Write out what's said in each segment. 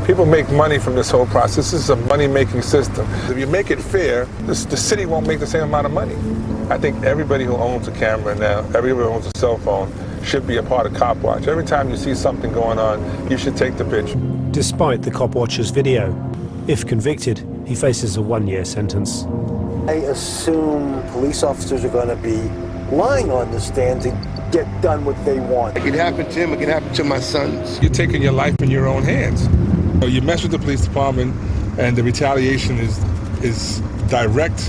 People make money from this whole process. This is a money-making system. If you make it fair, the city won't make the same amount of money. I think everybody who owns a camera now, everybody who owns a cell phone, should be a part of Cop Watch. Every time you see something going on, you should take the picture. Despite the Cop Watcher's video, if convicted, he faces a 1-year sentence. I assume police officers are going to be lying on the stand to get done what they want. It can happen to him, it can happen to my sons. You're taking your life in your own hands. You mess with the police department and the retaliation is direct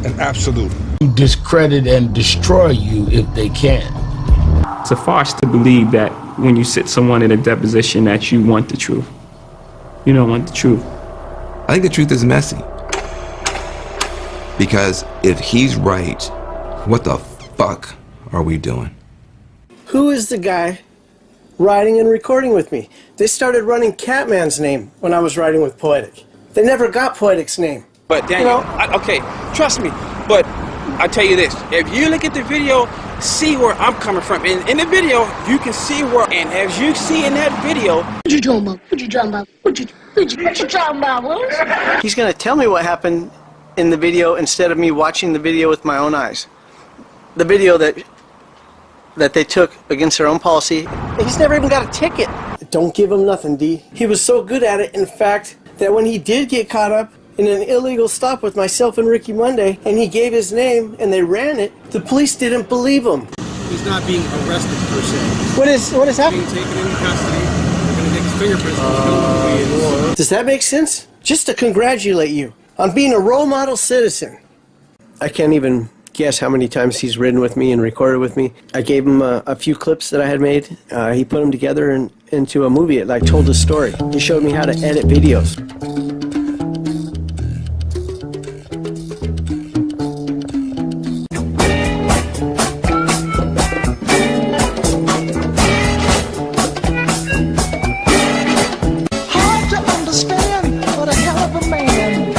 and absolute. Discredit and destroy you if they can. It's a farce to believe that when you sit someone in a deposition that you want the truth. You don't want the truth. I think the truth is messy. Because if he's right, what the fuck are we doing? Who is the guy riding and recording with me? They started running Catman's name when I was riding with Poetic. They never got Poetic's name. But Daniel, okay, trust me, but I tell you this, if you look at the video, see where I'm coming from. In the video, you can see where, and as you see in that video... What you talking about? What you talking about? What you talking about, Willis? He's gonna tell me what happened in the video instead of me watching the video with my own eyes. The video that they took against their own policy. He's never even got a ticket. Don't give him nothing, D. He was so good at it, in fact, that when he did get caught up in an illegal stop with myself and Ricky Monday, and he gave his name and they ran it, the police didn't believe him. He's not being arrested per se. What is happening? Being taken into custody. They're going to take his fingerprints. Does that make sense? Just to congratulate you on being a role model citizen. I can't even guess how many times he's ridden with me and recorded with me. I gave him a few clips that I had made. He put them together into a movie. It like told a story. He showed me how to edit videos. Hard to understand, what a hell of a man.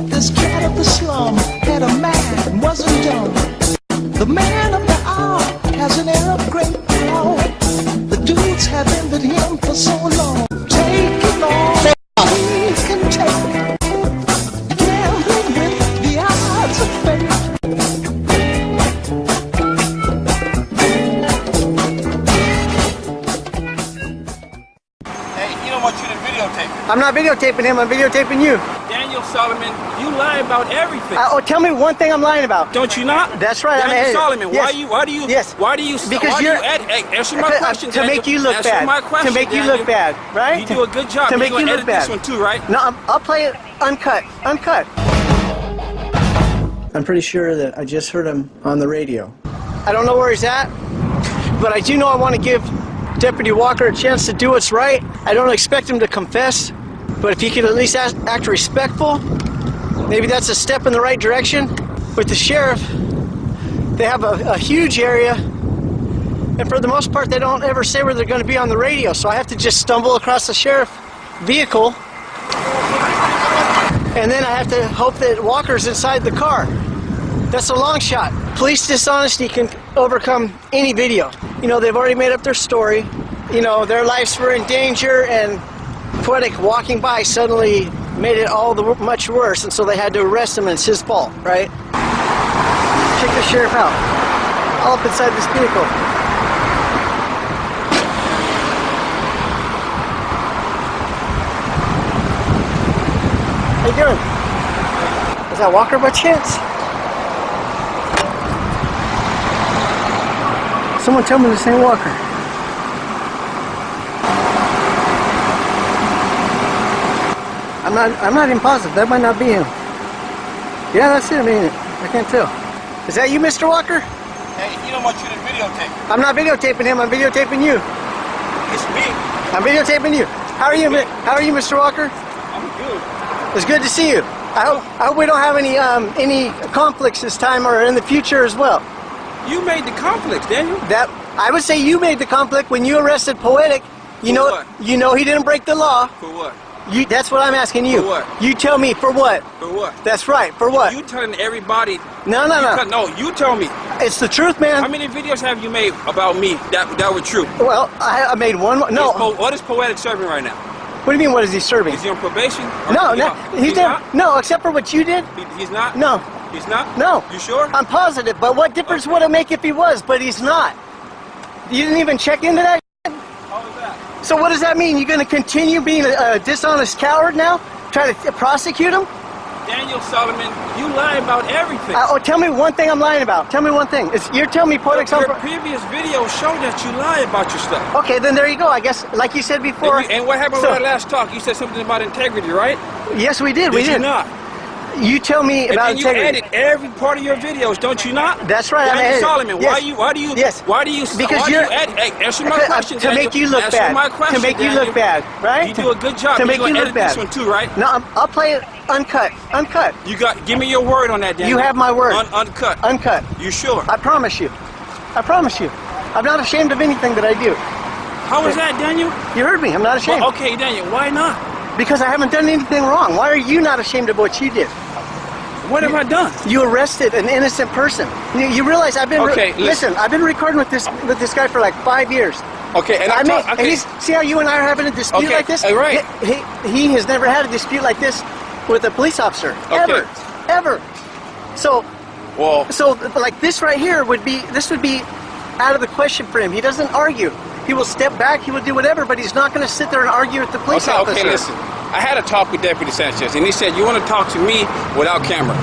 This cat of the slum had a man, wasn't dumb. The man of the hour has an air of great power. The dudes have envied him for so long. Taking all he can take. Gambling with the odds of fate. Hey, he don't want you to videotape. I'm not videotaping him, I'm videotaping you. Daniel Saulmon, you lie about everything. Tell me one thing I'm lying about. Don't you not? That's right. Daniel Saulmon, yes. why do you Because you're answer my question, to make you look answer bad. My question, to make you Daniel. look bad, right? You do a good job. To make you look bad. This one too, right? No, I'll play it uncut. I'm pretty sure that I just heard him on the radio. I don't know where he's at, but I do know I want to give Deputy Walker a chance to do what's right. I don't expect him to confess, but if he could at least act respectful, maybe that's a step in the right direction. With the sheriff, they have a huge area, and for the most part, they don't ever say where they're going to be on the radio, so I have to just stumble across the sheriff vehicle, and then I have to hope that Walker's inside the car. That's a long shot. Police dishonesty can overcome any video. You know, they've already made up their story. You know, their lives were in danger, and Poetic walking by suddenly made it all the much worse, and so they had to arrest him, and it's his fault, right? Check the sheriff out. All up inside this vehicle. How you doing? Is that Walker by chance? Someone tell me this ain't Walker. I'm not even positive. That might not be him. Yeah, that's him, ain't it? I can't tell. Is that you, Mr. Walker? Hey, he don't want you to videotape. I'm not videotaping him. I'm videotaping you. It's me. I'm videotaping you. How are you, Mr. Walker? I'm good. It's good to see you. I hope we don't have any conflicts this time or in the future as well. You made the conflicts, Daniel. I would say you made the conflict when you arrested Poetic. You know he didn't break the law. For what? That's what I'm asking you. For what? You tell me for what? For what? That's right. For what? You telling everybody. No. No, you tell me. It's the truth, man. How many videos have you made about me that were true? Well, I made one. No. What is Poetic serving right now? What do you mean, what is he serving? Is he on probation? No, no, he's not. No, except for what you did. He's not? No. He's not? No. You sure? I'm positive, but what difference would it make if he was? But he's not. You didn't even check into that? How is that? So what does that mean? You're going to continue being a dishonest coward now? Try to prosecute him? Daniel Saulmon, you lie about everything. Tell me one thing I'm lying about. Tell me one thing. You're telling me Your previous video showed that you lie about your stuff. Okay, then there you go. I guess, like you said before. And what happened with our last talk? You said something about integrity, right? Yes, we did. Did you not? You tell me about integrity. And you edit every part of your videos, don't you not? That's right. Daniel Saulmon, yes. why do you Because you're edit? Hey, answer my question. To make you look bad. To make you look bad, right? You do a good job. To make you look bad. This one too, right? No, I'll play it uncut. Uncut. Give me your word on that, Daniel. You have my word. Uncut. Uncut. You sure? I promise you. I promise you. I'm not ashamed of anything that I do. How is that, Daniel? You heard me. I'm not ashamed. Well, okay, Daniel. Why not? Because I haven't done anything wrong. Why are you not ashamed of what you did? What have I done? You arrested an innocent person. You realize I've been listen. I've been recording with this guy for like 5 years. Okay, and and see how you and I are having a dispute like this? Right. He has never had a dispute like this with a police officer ever. So like this right here would be out of the question for him. He doesn't argue. He will step back. He will do whatever, but he's not going to sit there and argue with the police officer. Okay, listen. I had a talk with Deputy Sanchez, and he said, you want to talk to me without camera.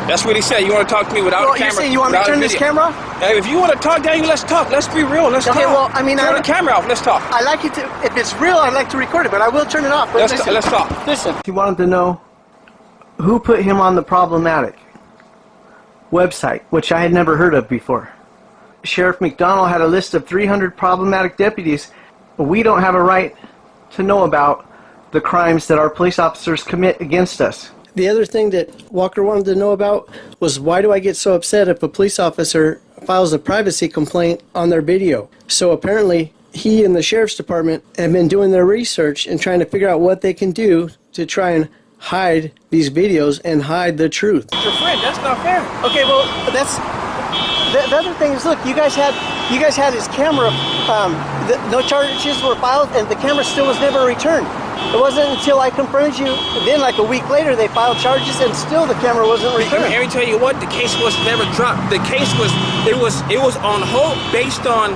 That's what he said. You want to talk to me without camera. You're saying you want me to turn this camera off? If you want to talk, Daniel, let's talk. Let's be real. Let's talk. Well, I mean, turn the camera off. Let's talk. I like it to. If it's real, I'd like to record it, but I will turn it off. But let's talk. Listen. He wanted to know who put him on the problematic website, which I had never heard of before. Sheriff McDonald had a list of 300 problematic deputies. We don't have a right to know about the crimes that our police officers commit against us. The other thing that Walker wanted to know about was, why do I get so upset if a police officer files a privacy complaint on their video? So apparently he and the sheriff's department have been doing their research and trying to figure out what they can do to try and hide these videos and hide the truth. Your friend, that's not fair. Okay, well, that's the other thing is, look, you guys had his camera. No charges were filed, and the camera still was never returned. It wasn't until I confronted you, then like a week later, they filed charges, and still the camera wasn't returned. Let me tell you what, the case was never dropped. The case was on hold based on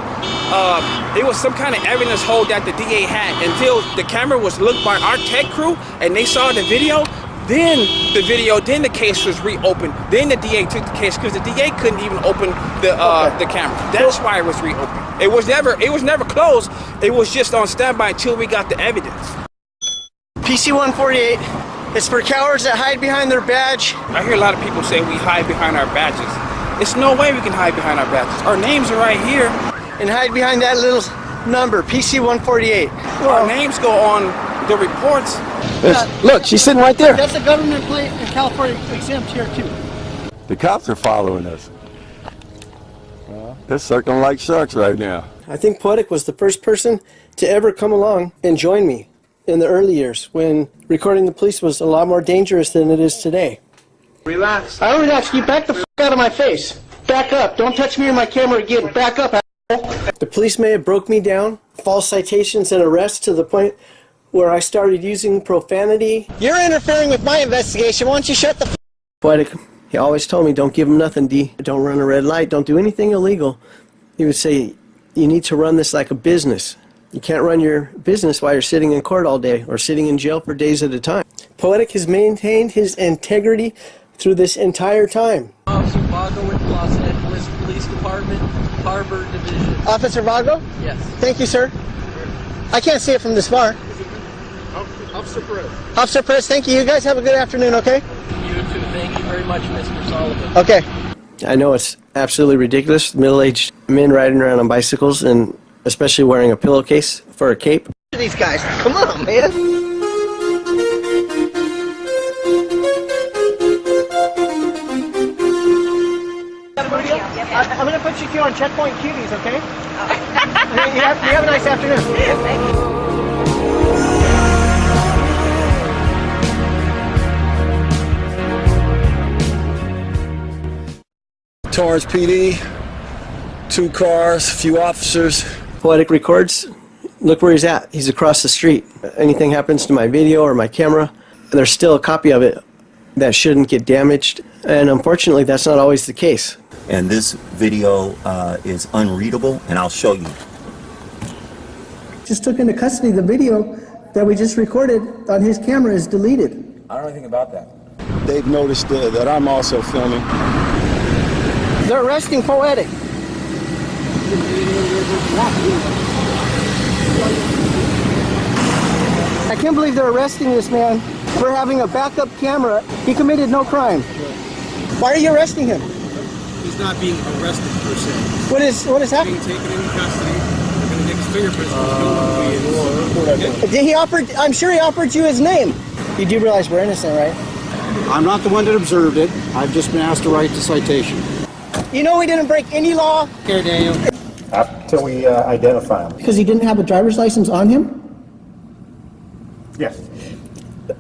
it was some kind of evidence hold that the DA had until the camera was looked by our tech crew and they saw the video. Then the case was reopened. Then the DA took the case because the DA couldn't even open the camera. That's why it was reopened. It was never closed. It was just on standby until we got the evidence. PC 148 is for cowards that hide behind their badge. I hear a lot of people say we hide behind our badges. There's no way we can hide behind our badges. Our names are right here. And hide behind that little number, PC 148. Our names go on the reports. Look, she's sitting right there. That's a government plate in California, exempt here too. The cops are following us. They're circling like sharks right now. I think Poetic was the first person to ever come along and join me in the early years when recording the police was a lot more dangerous than it is today. Relax. I don't relax. You back the f*** out of my face. Back up. Don't touch me or my camera again. Back up, asshole. The police may have broke me down, false citations and arrests to the point where I started using profanity. You're interfering with my investigation. Why don't you shut the f***? Poetic, he always told me, don't give him nothing, D. Don't run a red light. Don't do anything illegal. He would say, you need to run this like a business. You can't run your business while you're sitting in court all day or sitting in jail for days at a time. Poetic has maintained his integrity through this entire time. Officer Vago with Los Angeles Police Department, Harbor Division. Officer Vago? Yes. Thank you, sir. I can't see it from this far. Officer Perez. Officer Perez, thank you. You guys have a good afternoon, okay? You too. Thank you very much, Mr. Saulmon. Okay. I know it's absolutely ridiculous, middle-aged men riding around on bicycles and especially wearing a pillowcase for a cape. These guys, come on, man. I'm going to put you two on checkpoint cuties, okay? You have a nice afternoon. Torrance PD, 2 cars, a few officers. Poetic records Look where he's at. He's across the street. Anything happens to my video or my camera, there's still a copy of it that shouldn't get damaged. And unfortunately, that's not always the case. And this video is unreadable, and I'll show you. Just took into custody the video that we just recorded on his camera is deleted. I don't know anything about that. They've noticed that I'm also filming. They're arresting Poetic. I can't believe they're arresting this man for having a backup camera. He committed no crime. Why are you arresting him? He's not being arrested per se. What is happening? Being taken into custody. They're going to take his fingerprints. Did he offer? I'm sure he offered you his name. You do realize we're innocent, right? I'm not the one that observed it. I've just been asked to write the citation. You know we didn't break any law. Here, Daniel. Until we identify him. Because he didn't have a driver's license on him? Yes.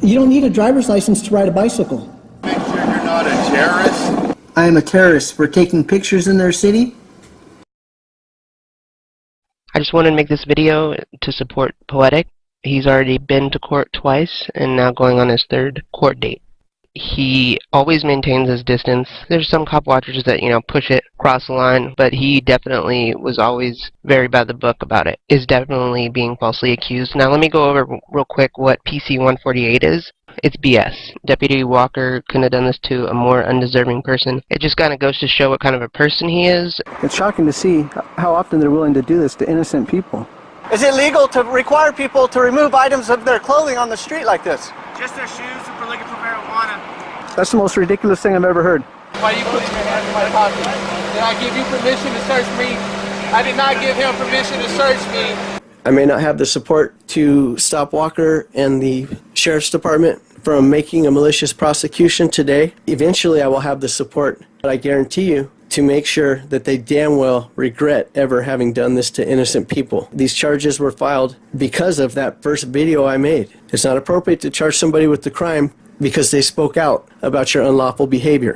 You don't need a driver's license to ride a bicycle. Make sure you're not a terrorist. I am a terrorist for taking pictures in their city. I just wanted to make this video to support Poetic. He's already been to court twice and now going on his third court date. He always maintains his distance. There's some cop watchers that, push it, cross the line, but he definitely was always very by the book about it. Is definitely being falsely accused. Now let me go over real quick what PC 148 is. It's BS. Deputy Walker couldn't have done this to a more undeserving person. It just kind of goes to show what kind of a person he is. It's shocking to see how often they're willing to do this to innocent people. Is it legal to require people to remove items of their clothing on the street like this? Just their shoes if we're looking for marijuana. That's the most ridiculous thing I've ever heard. Why are you putting your hand in my pocket? Did I give you permission to search me? I did not give him permission to search me. I may not have the support to stop Walker and the Sheriff's Department from making a malicious prosecution today. Eventually I will have the support, but I guarantee you, to make sure that they damn well regret ever having done this to innocent people. These charges were filed because of that first video I made. It's not appropriate to charge somebody with the crime because they spoke out about your unlawful behavior.